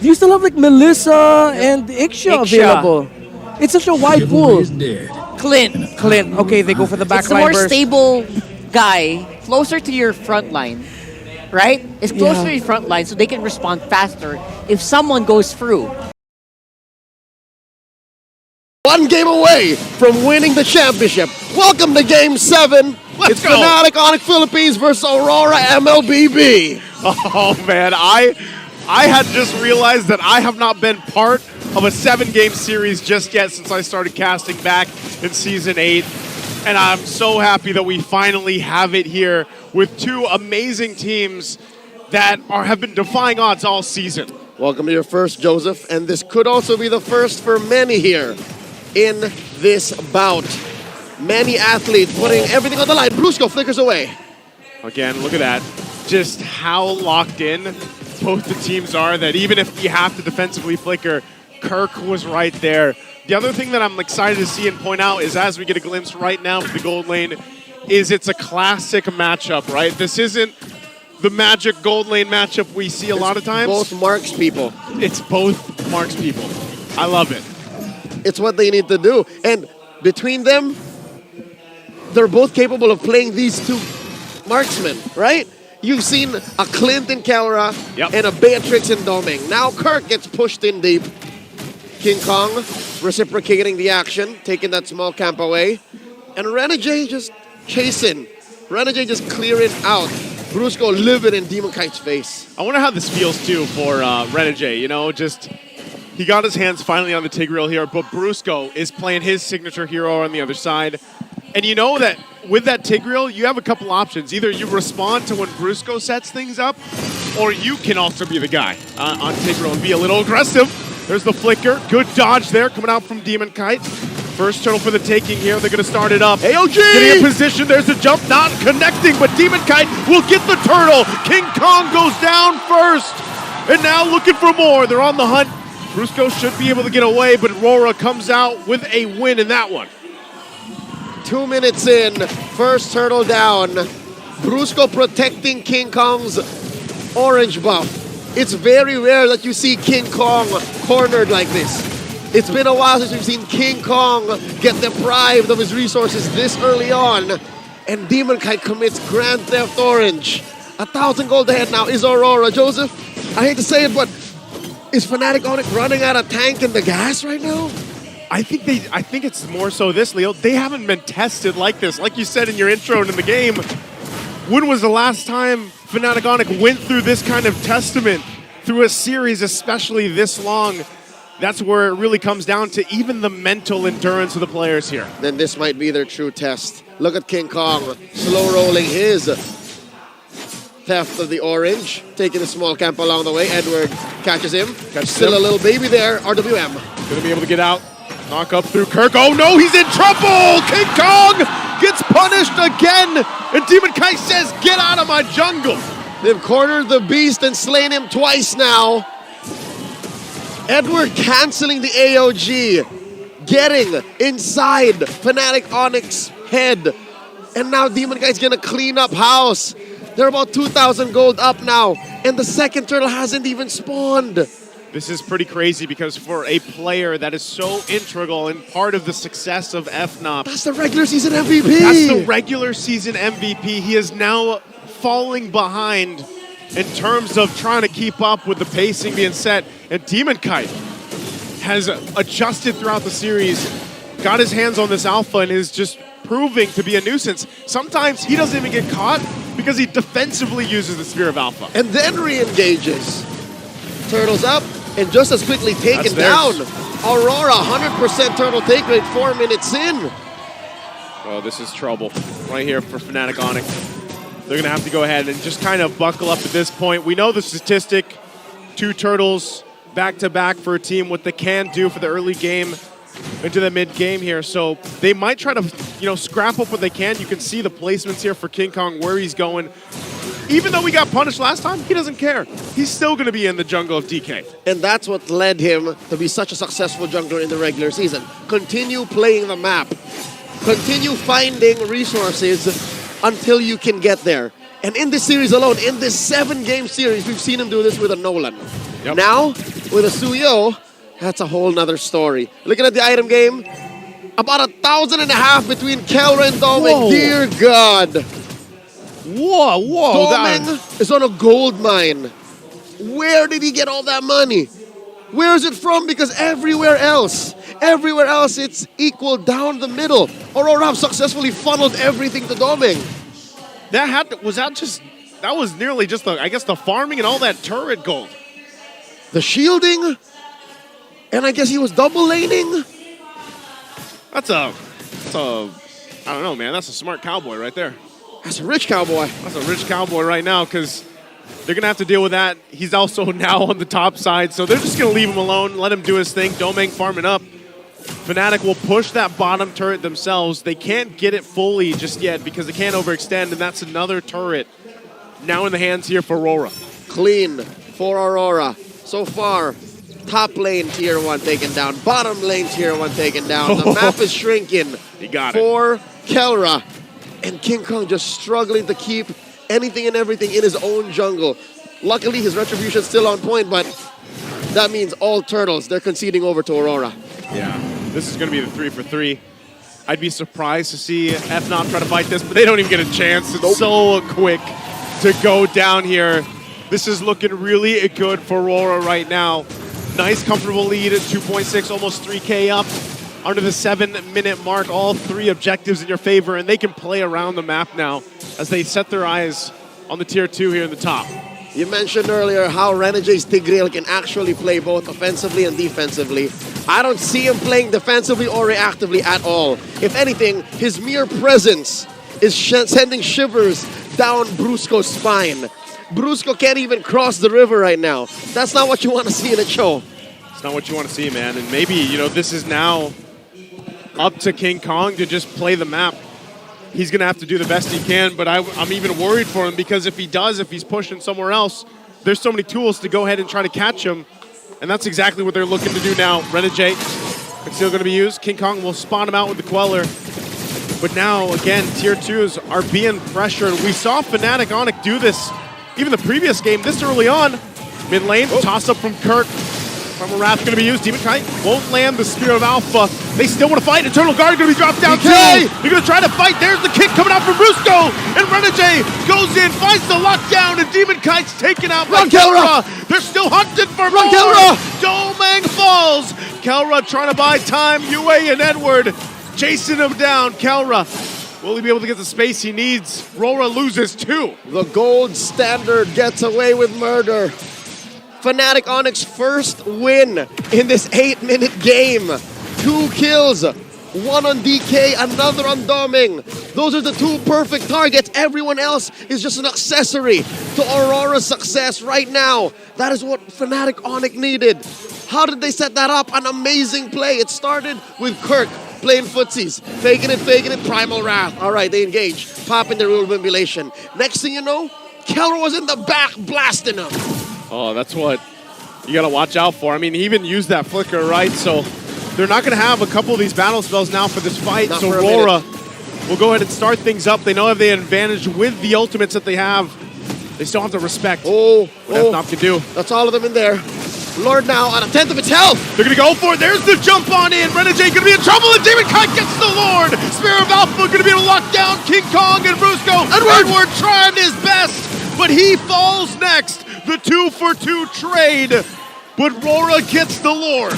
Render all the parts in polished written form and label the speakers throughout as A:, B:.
A: you still have like Melissa and Ixia available? It's such a wide pool.
B: Clint.
A: Clint. Okay, they go for the
B: It's the
A: backline
B: more
A: burst.
B: stable guy, closer to your front line, right? It's closer to
A: Yeah.
B: your front line, so they can respond faster if someone goes through.
C: One game away from winning the championship. Welcome to Game 7. It's
D: go.
C: Fnatic Onic Philippines versus Aurora MLBB.
D: Oh man, I had just realized that I have not been part of a 7-game series just yet since I started casting back in Season 8. And I'm so happy that we finally have it here with two amazing teams that have been defying odds all season.
C: Welcome to your first, Joseph, and this could also be the first for many here in this bout. Many athletes putting everything on the line. Brusco flickers away.
D: Again, look at that. Just how locked in both the teams are that even if you have to defensively flicker, Kirk was right there. The other thing that I'm excited to see and point out is as we get a glimpse right now of the gold lane, is it's a classic matchup, right? This isn't the Magic gold lane matchup we see a lot of times.
C: Both Marks people.
D: It's both Marks people. I love it.
C: It's what they need to do. And between them, they're both capable of playing these two marksmen, right? You've seen a Clint in Kelra and a Beatrix in Doming. Now Kirk gets pushed in deep. King Kong reciprocating the action, taking that small camp away. And Renegade just chasing. Renegade just clearing out. Brusco livid in Demon Kite's face.
D: I wonder how this feels too for Renegade, you know, just he got his hands finally on the Tigreal here, but Brusco is playing his signature hero on the other side. And you know that with that Tigreal, you have a couple options. Either you respond to when Brusco sets things up, or you can also be the guy on Tigreal and be a little aggressive. There's the flicker. Good dodge there coming out from Demon Kite. First turtle for the taking here. They're going to start it up.
C: AOG!
D: Getting in position. There's a jump, not connecting, but Demon Kite will get the turtle. King Kong goes down first. And now looking for more. They're on the hunt. Brusco should be able to get away, but Rora comes out with a win in that one.
C: 2 minutes in, first turtle down. Brusco protecting King Kong's orange buff. It's very rare that you see King Kong cornered like this. It's been a while since we've seen King Kong get deprived of his resources this early on. And Demon Kite commits Grand Theft Orange. 1,000 gold ahead now is Aurora. Joseph, I hate to say it, but is Fnatic Onic running out of tank and the gas right now?
D: I think it's more so this, Leo. They haven't been tested like this. Like you said in your intro and in the game, when was the last time Fnatic Onic went through this kind of testament through a series, especially this long? That's where it really comes down to even the mental endurance of the players here.
C: Then this might be their true test. Look at King Kong slow rolling his theft of the orange, taking a small camp along the way. Edward catches him. Still a little baby there, RWM.
D: Gonna be able to get out. Knock up through Kirk. Oh no, he's in trouble! King Kong gets punished again! And Demon Kite says, get out of my jungle!
C: They've cornered the beast and slain him twice now. Edward canceling the AOG, getting inside Fnatic Onic's head. And now Demon Kite's gonna clean up house. They're about 2,000 gold up now, and the second turtle hasn't even spawned.
D: This is pretty crazy because for a player that is so integral and part of the success of Fnop.
C: That's the regular season MVP.
D: That's the regular season MVP. He is now falling behind in terms of trying to keep up with the pacing being set. And Demon Kite has adjusted throughout the series, got his hands on this alpha, and is just proving to be a nuisance. Sometimes he doesn't even get caught because he defensively uses the Sphere of Alpha.
C: And then re-engages. Turtles up, and just as quickly taken down. Aurora, 100% turtle take rate, 4 minutes in.
D: Oh, this is trouble right here for Fnatic Onic. They're going to have to go ahead and just kind of buckle up at this point. We know the statistic, 2 turtles back-to-back for a team, what they can do for the early game into the mid-game here. So they might try to, scrap up what they can. You can see the placements here for King Kong, where he's going. Even though we got punished last time, he doesn't care. He's still going to be in the jungle of DK.
C: And that's what led him to be such a successful jungler in the regular season. Continue playing the map. Continue finding resources until you can get there. And in this series alone, in this 7-game series, we've seen him do this with a Nolan.
D: Yep.
C: Now, with a Suyo, that's a whole nother story. Looking at the item game, about 1,500 between Kelra and Doming.
D: Whoa.
C: Dear God.
D: Whoa.
C: Doming is on a gold mine. Where did he get all that money? Where is it from? Because everywhere else it's equal down the middle. Aurora have successfully funneled everything to Doming.
D: That was nearly just the farming and all that turret gold.
C: The shielding, and I guess he was double laning.
D: That's a I don't know, man. That's a smart cowboy right there.
C: That's a rich cowboy.
D: That's a rich cowboy right now because they're going to have to deal with that. He's also now on the top side, so they're just going to leave him alone, let him do his thing. Doming farming up. Fnatic will push that bottom turret themselves. They can't get it fully just yet because they can't overextend, and that's another turret now in the hands here for Rora.
C: Clean for Aurora. So far, top lane tier 1 taken down, bottom lane tier 1 taken down. The map is shrinking
D: He got it.
C: for Kelra. And King Kong just struggling to keep anything and everything in his own jungle. Luckily, his retribution is still on point, but that means all turtles, they're conceding over to Aurora.
D: Yeah, this is going to be the 3 for 3. I'd be surprised to see Fnop try to fight this, but they don't even get a chance. It's so quick to go down here. This is looking really good for Rora right now. Nice, comfortable lead at 2.6, almost 3K up. Under the 7-minute mark, all 3 objectives in your favor, and they can play around the map now as they set their eyes on the tier 2 here in the top.
C: You mentioned earlier how Renegade's Tigreal can actually play both offensively and defensively. I don't see him playing defensively or reactively at all. If anything, his mere presence is sending shivers down Brusco's spine. Brusco can't even cross the river right now. That's not what you want to see in a show.
D: It's not what you want to see, man. And maybe, this is now up to King Kong to just play the map. He's going to have to do the best he can, but I'm even worried for him because if he's pushing somewhere else, there's so many tools to go ahead and try to catch him, and that's exactly what they're looking to do now. Renegade is still going to be used. King Kong will spawn him out with the Queller, but now, again, tier 2s are being pressured. We saw Fnatic Onic do this even the previous game this early on. Mid lane, toss up from Kirk. Primal Wrath going to be used. Demon Kite won't land the Spear of Alpha. They still want to fight. Eternal Guard going to be dropped down too. They're going to try to fight. There's the kick coming out from Brusco. And Renegade goes in, finds the lockdown, and Demon Kite's taken out by Kelra. They're still hunting for more. Doming falls. Kelra trying to buy time. Yue and Edward chasing him down. Kelra, will he be able to get the space he needs? Rora loses too.
C: The gold standard gets away with murder. Fnatic Onic's first win in this 8-minute game. 2 kills, 1 on DK, another on Doming. Those are the 2 perfect targets. Everyone else is just an accessory to Aurora's success right now. That is what Fnatic Onic needed. How did they set that up? An amazing play. It started with Kirk playing footsies, faking it, Primal Wrath. All right, they engage, popping the rule manipulation. Next thing you know, Kelra was in the back blasting him.
D: Oh, that's what you got to watch out for. I mean, he even used that flicker, right? So they're not going to have a couple of these battle spells now for this fight.
C: Not
D: so
C: for a
D: Rora will go ahead and start things up. They know have the advantage with the ultimates that they have. They still have to respect what Fnop can do.
C: That's all of them in there. Lord now on a 10th of its health.
D: They're going to go for it. There's the jump on in. Renegade going to be in trouble, and Demon Kite gets the Lord. Spear of Alpha going to be able to lock down King Kong and Brusco. Edward trying his best, but he falls next. The 2 for 2 trade, but Rora gets the Lord.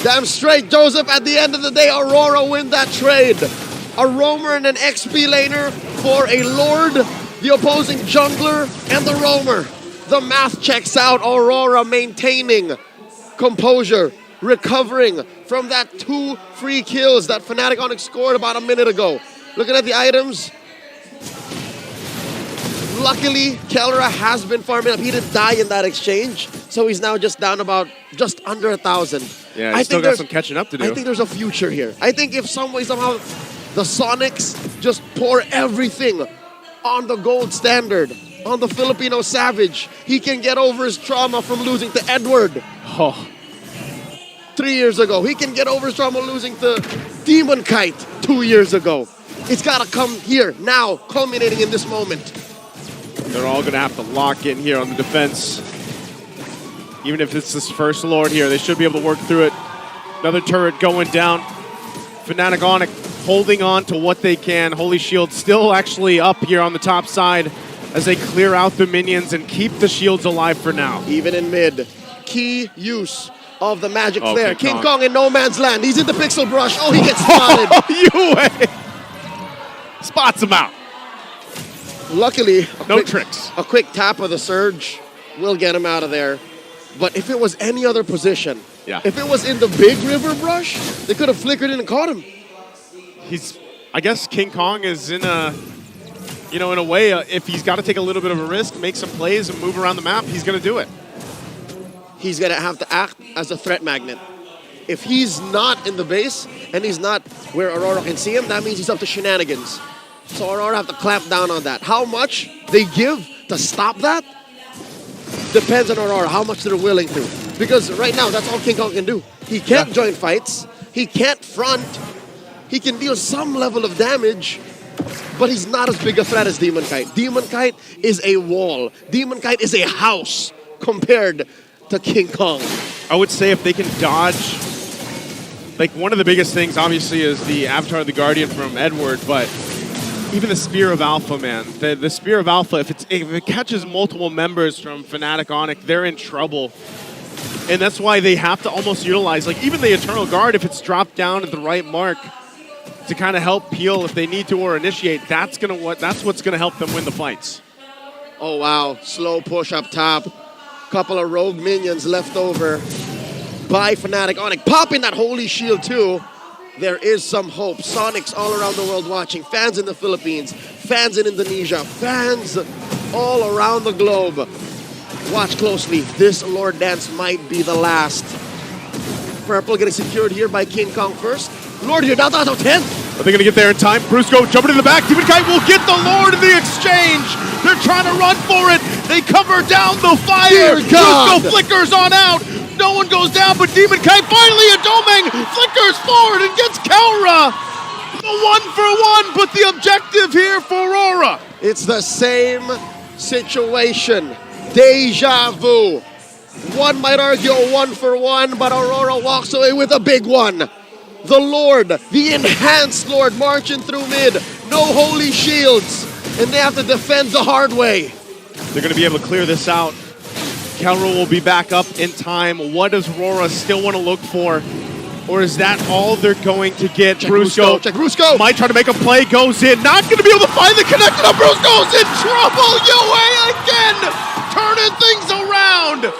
C: Damn straight, Joseph. At the end of the day, Aurora win that trade. A roamer and an XP laner for a Lord, the opposing jungler, and the roamer. The math checks out. Aurora maintaining composure, recovering from that 2 free kills that Fnatic Onic scored about a minute ago. Looking at the items, luckily, Kelra has been farming up. He didn't die in that exchange, so he's now just down about just under 1,000.
D: Yeah, he's still got some catching up to do.
C: I think there's a future here. I think if some way, somehow, the Sonics just pour everything on the gold standard, on the Filipino Savage, he can get over his trauma from losing to Edward. 3 years ago. He can get over his trauma losing to Demon Kite 2 years ago. It's got to come here, now, culminating in this moment.
D: They're all going to have to lock in here on the defense. Even if it's this first Lord here, they should be able to work through it. Another turret going down. Fnatic Onic holding on to what they can. Holy Shield still actually up here on the top side as they clear out the minions and keep the shields alive for now.
C: Even in mid, key use of the magic flare.
D: King
C: King Kong in no man's land. He's in the pixel brush. Oh, he gets spotted.
D: UA spots him out.
C: Luckily,
D: tricks.
C: A quick tap of the surge will get him out of there. But if it was any other position, if it was in the big river brush, they could have flickered in and caught him.
D: I guess King Kong is in a, in a way, if he's got to take a little bit of a risk, make some plays and move around the map, he's going to do it.
C: He's going to have to act as a threat magnet. If he's not in the base and he's not where Aurora can see him, that means he's up to shenanigans. So Aurora have to clamp down on that. How much they give to stop that depends on Aurora, how much they're willing to. Because right now, that's all King Kong can do. He can't join fights. He can't front. He can deal some level of damage, but he's not as big a threat as Demon Kite. Demon Kite is a wall. Demon Kite is a house compared to King Kong.
D: I would say if they can dodge, like one of the biggest things obviously is the Avatar of the Guardian from Edward, but even the Spear of Alpha, man. The Spear of Alpha, if it catches multiple members from Fnatic Onic, they're in trouble. And that's why they have to almost utilize, like even the Eternal Guard, if it's dropped down at the right mark to kind of help peel if they need to or initiate, that's what's gonna help them win the fights.
C: Oh wow, slow push up top. Couple of rogue minions left over by Fnatic Onic. Popping that Holy Shield too. There is some hope. Sonics all around the world watching. Fans in the Philippines, fans in Indonesia, fans all around the globe. Watch closely. This Lord Dance might be the last. Purple getting secured here by King Kong first. Lord, you're down to 10.
D: Are they going to get there in time? Brusco jumping in the back. Demon Kite will get the Lord in the exchange. They're trying to run for it. They cover down the fire. Brusco flickers on out. No one goes down, but Demon Kite finally a Domeng flickers forward and gets Kelra. The 1-for-1, but the objective here for Rora.
C: It's the same situation. Deja vu. One might argue a 1-for-1, but Aurora walks away with a big one. The Lord, the enhanced Lord, marching through mid. No holy shields, and they have to defend the hard way.
D: They're going to be able to clear this out. Kelra will be back up in time. What does Rora still want to look for? Or is that all they're going to get? Brusco.
C: Check Brusco.
D: Might try to make a play, goes in. Not going to be able to find the connection. Brusco's in trouble. UA again, turning things around.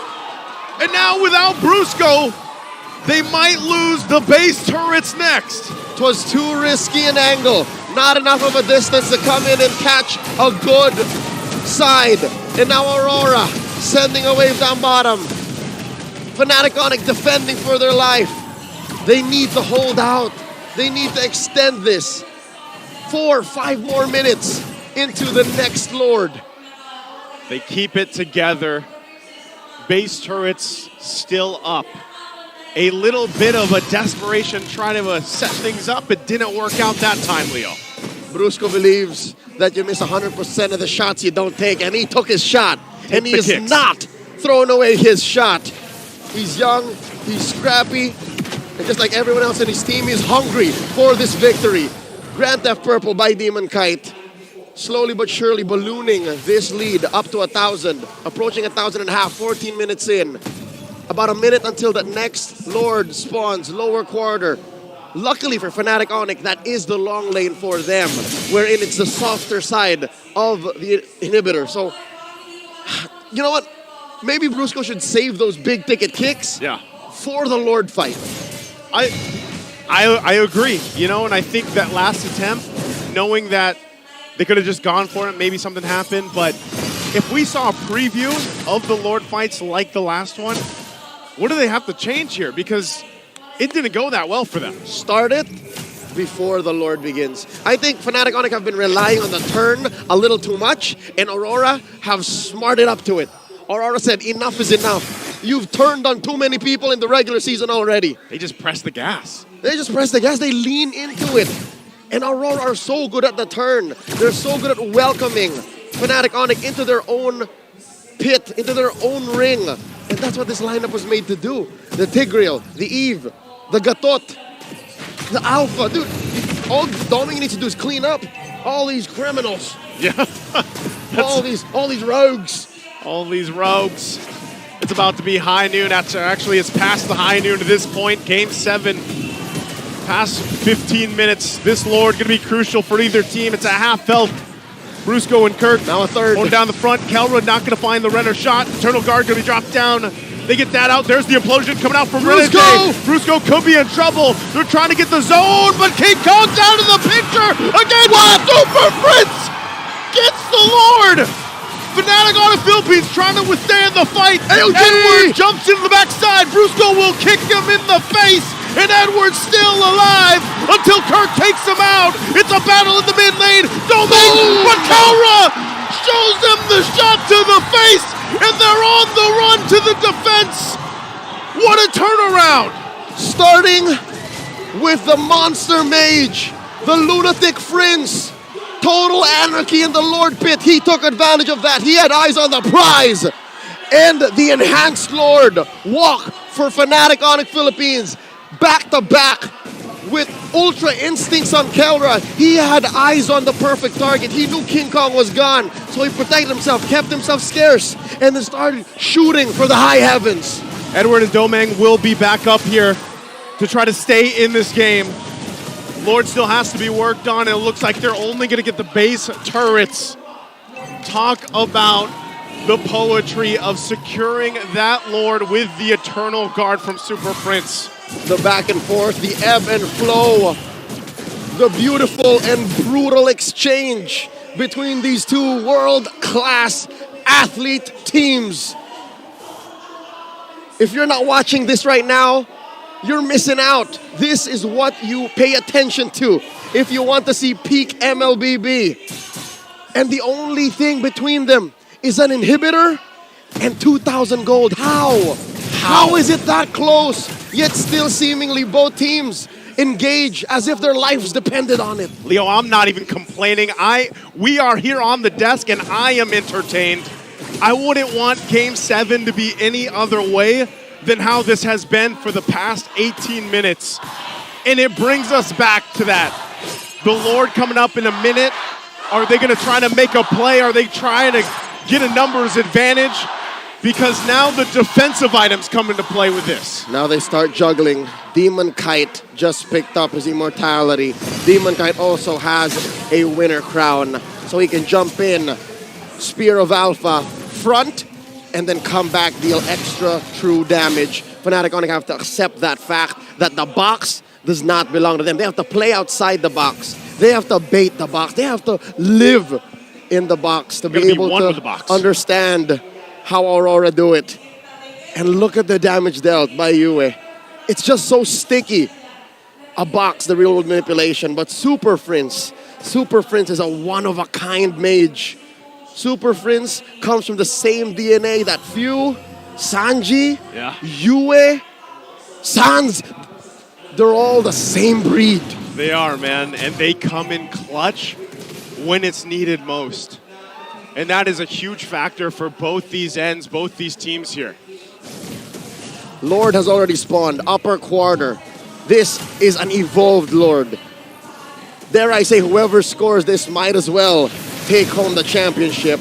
D: And now without Brusco, they might lose the base turrets next.
C: It was too risky an angle. Not enough of a distance to come in and catch a good side. And now Aurora sending a wave down bottom. Fnatic Onic defending for their life. They need to hold out. They need to extend this 4 or 5 more minutes into the next Lord.
D: They keep it together. Base turrets still up. A little bit of a desperation trying to set things up. It didn't work out that time, Leo.
C: Brusco believes that you miss 100% of the shots you don't take, and he took his shot. And he is not throwing away his shot. He's young, he's scrappy, and just like everyone else in his team, he's hungry for this victory. Grand Theft Purple by Demon Kite. Slowly but surely ballooning this lead up to 1,000. Approaching 1,500, 14 minutes in. About a minute until the next Lord spawns, lower quarter. Luckily for Fnatic Onic, that is the long lane for them, wherein it's the softer side of the inhibitor. So, you know what? Maybe Brusco should save those big ticket kicks for the Lord fight.
D: I agree, and I think that last attempt, knowing that they could have just gone for it, maybe something happened, but if we saw a preview of the Lord fights like the last one, what do they have to change here? Because it didn't go that well for them.
C: Start it before the Lord begins. I think Fnatic Onic have been relying on the turn a little too much, and Aurora have smarted up to it. Aurora said, enough is enough. You've turned on too many people in the regular season already.
D: They just press the gas.
C: They just press the gas. They lean into it. And Aurora are so good at the turn. They're so good at welcoming Fnatic Onic into their own pit, into their own ring. And that's what this lineup was made to do. The Tigreal, the Eve, the Gatot, the Alpha. Dude, all Doming needs to do is clean up all these criminals.
D: Yeah.
C: all these rogues.
D: All these rogues. It's about to be high noon. Actually, it's past the high noon at this point. Game 7. Past 15 minutes. This Lord going to be crucial for either team. It's a half health. Brusco and Kirk
C: now a third.
D: Going down the front. Kelra not going to find the Renner shot. Eternal Guard going to be dropped down. They get that out. There's the implosion coming out from Renegade. Brusco could be in trouble. They're trying to get the zone, but King Kong's out of the picture. Again, what? Super Prince gets the Lord. Fnatic Onic Philippines trying to withstand the fight. Edward jumps into the backside. Brusco will kick him in the face. And Edward's still alive until Kirk takes him out. It's a battle in the mid lane. Doming, but Kelra shows them the shot to the face. And they're on the run to the defense. What a turnaround.
C: Starting with the Monster Mage, the Lunatic Prince. Total anarchy in the Lord pit. He took advantage of that. He had eyes on the prize. And the Enhanced Lord walk for Fnatic Onic Philippines. Back to back with Ultra Instincts on Kelra. He had eyes on the perfect target. He knew King Kong was gone. So he protected himself, kept himself scarce, and then started shooting for the high heavens.
D: Edward and Domang will be back up here to try to stay in this game. Lord still has to be worked on, and it looks like they're only going to get the base turrets. Talk about the poetry of securing that Lord with the Eternal Guard from Super Prince.
C: The back and forth, the ebb and flow, the beautiful and brutal exchange between these two world-class athlete teams. If you're not watching this right now, you're missing out. This is what you pay attention to if you want to see peak MLBB. And the only thing between them is an inhibitor and 2,000 gold. How? How is it that close? Yet still seemingly both teams engage as if their lives depended on it.
D: Leo, I'm not even complaining. We are here on the desk and I am entertained. I wouldn't want Game 7 to be any other way than how this has been for the past 18 minutes. And it brings us back to that. The Lord coming up in a minute. Are they going to try to make a play? Are they trying to get a numbers advantage? Because now the defensive items come into play with this.
C: Now they start juggling. Demon Kite just picked up his immortality. Demon Kite also has a winner crown, so he can jump in, Spear of Alpha, front, and then come back, deal extra true damage. Fnatic Onic have to accept that fact that the box does not belong to them. They have to play outside the box. They have to bait the box. They have to live in the box to be able to understand how Aurora do it. And look at the damage dealt by Yue. It's just so sticky. A box, the real world manipulation, but Super Prince is a one-of-a-kind mage. Super Prince comes from the same DNA that Few, Sanji, Yue, Sans, they're all the same breed.
D: They are, man, and they come in clutch when it's needed most. And that is a huge factor for both these ends, both these teams here.
C: Lord has already spawned, upper quarter. This is an evolved Lord. Dare I say, whoever scores this might as well take home the championship.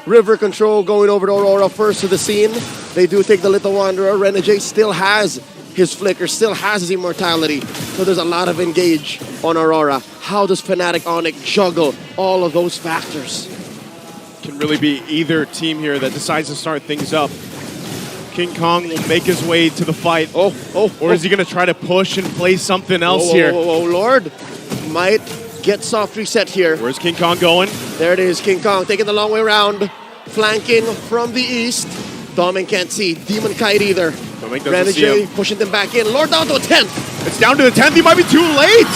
C: River Control going over to Aurora first to the scene. They do take the Little Wanderer. Renegade still has his flicker, still has his immortality. So there's a lot of engage on Aurora. How does Fnatic Onic juggle all of those factors?
D: Can really be either team here that decides to start things up. King Kong will make his way to the fight. Or is he going to try to push and play something else here?
C: Lord might get soft reset here.
D: Where's King Kong going?
C: There it is, King Kong taking the long way around. Flanking from the east. Doming can't see. Demon Kite either. Renegade pushing them back in. Lord down to a 10th.
D: It's down to the 10th. He might be too late.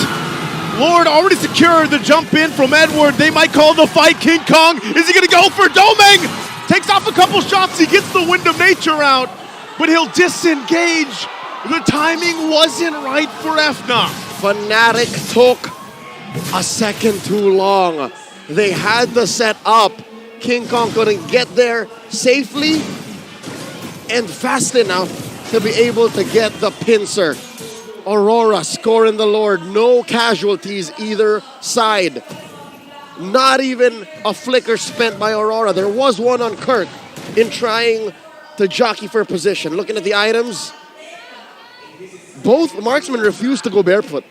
D: Lord already secured the jump in from Edward. They might call the fight. King Kong, is he going to go for Doming? Takes off a couple shots. He gets the Wind of Nature out, but he'll disengage. The timing wasn't right for Fnop.
C: Fnatic took a second too long. They had the set up. King Kong couldn't get there safely. and fast enough to be able to get the pincer. Aurora scoring the Lord. No casualties either side. Not even a flicker spent by Aurora. There was one on Kirk in trying to jockey for position. Looking at the items, both marksmen refuse to go barefoot.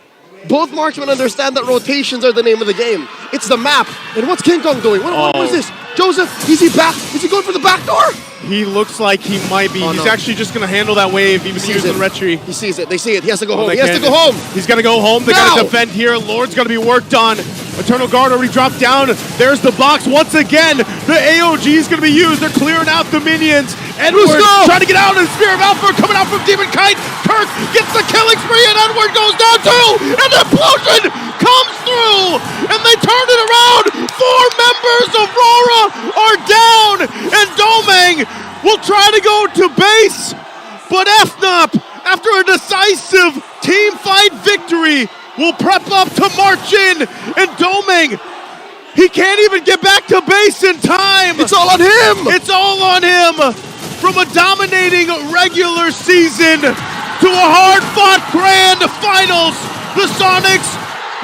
C: Both marksmen understand that rotations are the name of the game. It's the map. And what's King Kong doing? What was this? Joseph, is he back? Is he going for the back door?
D: He looks like he might be. He's actually just going to handle that wave, even using the retry.
C: He sees it. They see it. He has to go home. He has to go home.
D: He's going to go home. They got to defend here. Lord's going to be worked on. Eternal Guard already dropped down. There's the box once again. The AOG is going to be used. They're clearing out the minions. Edward trying to get out, and Spear of Alpha coming out from Demon Kite. Kirk gets the killing spree, and Edward goes down too. And the explosion comes through, and they turn it around. 4 members of Rora are down, and Domeng will try to go to base, but Fnop, after a decisive team fight victory, will prep up to march in, and Domeng, he can't even get back to base in time.
C: It's all on him.
D: It's all on him. From a dominating regular season to a hard-fought grand finals, the Sonics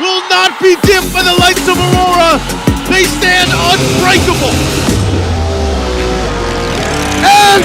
D: will not be dimmed by the lights of Aurora. They stand unbreakable.
C: And